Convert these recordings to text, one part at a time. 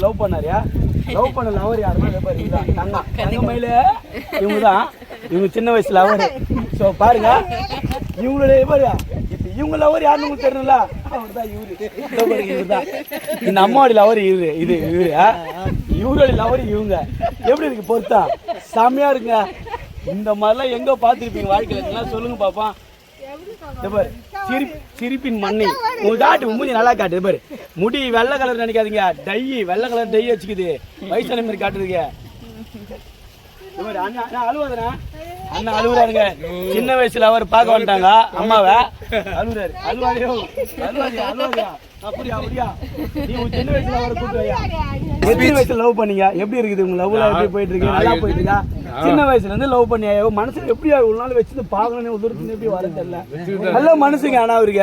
Love பண்ணாரியா? Love பண்ண lower யாருன்னா தங்கமயில இவங்க தான். இவங்க சின்ன வயசுல லவர். ஸோ பாருங்க இவங்களுடைய பாருங்க இவங்க லவர் யாருன்னு உங்களுக்கு தெரியல. அவர் தான் இவரு தான். இந்த அம்மாவோட லவர் இவரு. இவருடைய லவர் இவங்க. எப்படி இருக்கு பொறுத்தா? செம்மையா இருக்குங்க. இந்த மாதிரிலாம் எங்க பார்த்துருப்பீங்க வாழ்க்கையில சொல்லுங்க பாப்பா. சிரிப்பின் மண்ணை உங்க காட்டு மூஞ்சி நல்லா காட்டு. பாரு முடி வெள்ளை கலர் நினைக்காதீங்க. வெள்ளை கலர் டை வச்சுக்குது. வயசான மாதிரி காட்டுறதுங்க. அழுவாதுண்ணா அண்ணா அழுவுறாருங்க. சின்ன வயசுல அவர் பார்க்க வந்துட்டாங்க அம்மாவை. அழுவுறாரு. அழுவாதியா அப்படியா அப்படியா? நீ சின்ன வயசுல அவரை கூப்பிடுவையா? எத்தனை வயசுல லவ் பண்ணீங்க? எப்படி இருக்குது உங்க லவ்ல? எப்படி போயிட்டு இருக்கு? நல்லா போயிட்டு இருக்கா? சின்ன வயசுல இருந்து லவ் பண்ணியா? மனசுல எப்படியா ஒரு நாள் வச்சு பாக்கணும் தூரத்துல எப்படி வர தெரியல. நல்ல மனசுங்க. ஆனா அவருக்கு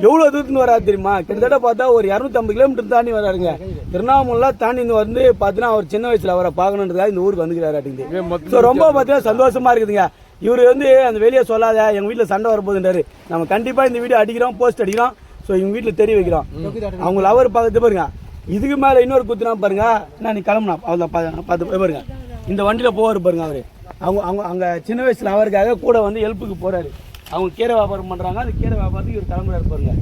எவ்வளவு தூரத்துன்னு வராது தெரியுமா? கிட்டத்தட்ட பார்த்தா ஒரு 250 கிலோமீட்டர் தாண்டி வராருங்க. திருவண்ணாமலை தாண்டி வந்து பாத்தீங்கன்னா அவர் சின்ன வயசுல அவரை பாக்கணுன்றதுக்காக இந்த ஊருக்கு வந்துக்கிறாரு அப்படிங்குது. ரொம்ப பாத்தீங்கன்னா சந்தோஷமா இருக்குதுங்க. இவர் வந்து அந்த வெளியே சொல்லாத எங்க வீட்டுல சண்டை வரப்போகுதுன்றாரு. நம்ம கண்டிப்பா இந்த வீடியோ அடிக்கிறோம், போஸ்ட் அடிக்கிறோம். ஸோ இவங்க வீட்டில் தெரிய வைக்கிறோம். அவங்க லவர் பார்த்து பாருங்க. இதுக்கு மேலே இன்னொரு குத்துனா பாருங்க. நான் நீ கிளம்புனா அவளை பார்த்து பாருங்க. இந்த வண்டியில் போவார் பாருங்க. அவர் அவங்க அங்கே சின்ன வயசில் அவருக்காக கூட வந்து ஹெல்ப்புக்கு போகிறாரு. அவங்க கீரை வியாபாரம் பண்ணுறாங்க. அந்த கீரை வியாபாரத்துக்கு இவர் கிளம்புறாரு பாருங்க.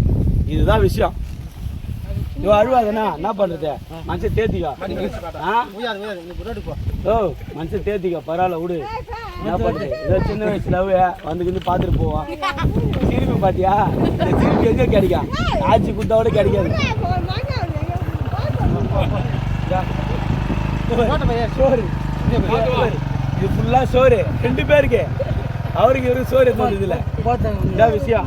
இதுதான் விஷயம். இவ அழுவாதுண்ணா என்ன பண்ணுறது? மனுஷன் தேத்திக்கா. ஓ மனுஷன் தேத்திக்கா. பரவாயில்ல விடு. என்ன பண்ணுறது? ஏதோ சின்ன வயசுல வந்துக்கிட்டு பார்த்துட்டு போவான். திருப்பி பார்த்தியா? இந்த திருப்பி எங்கே கிடைக்கும்? ஆட்சி குத்தாவோட கிடைக்காது. சோறு இது ஃபுல்லாக சோறு 2 பேருக்கு. அவருக்கு இவருக்கு சோறு எதுவும் இதில் இதான் விஷயம்.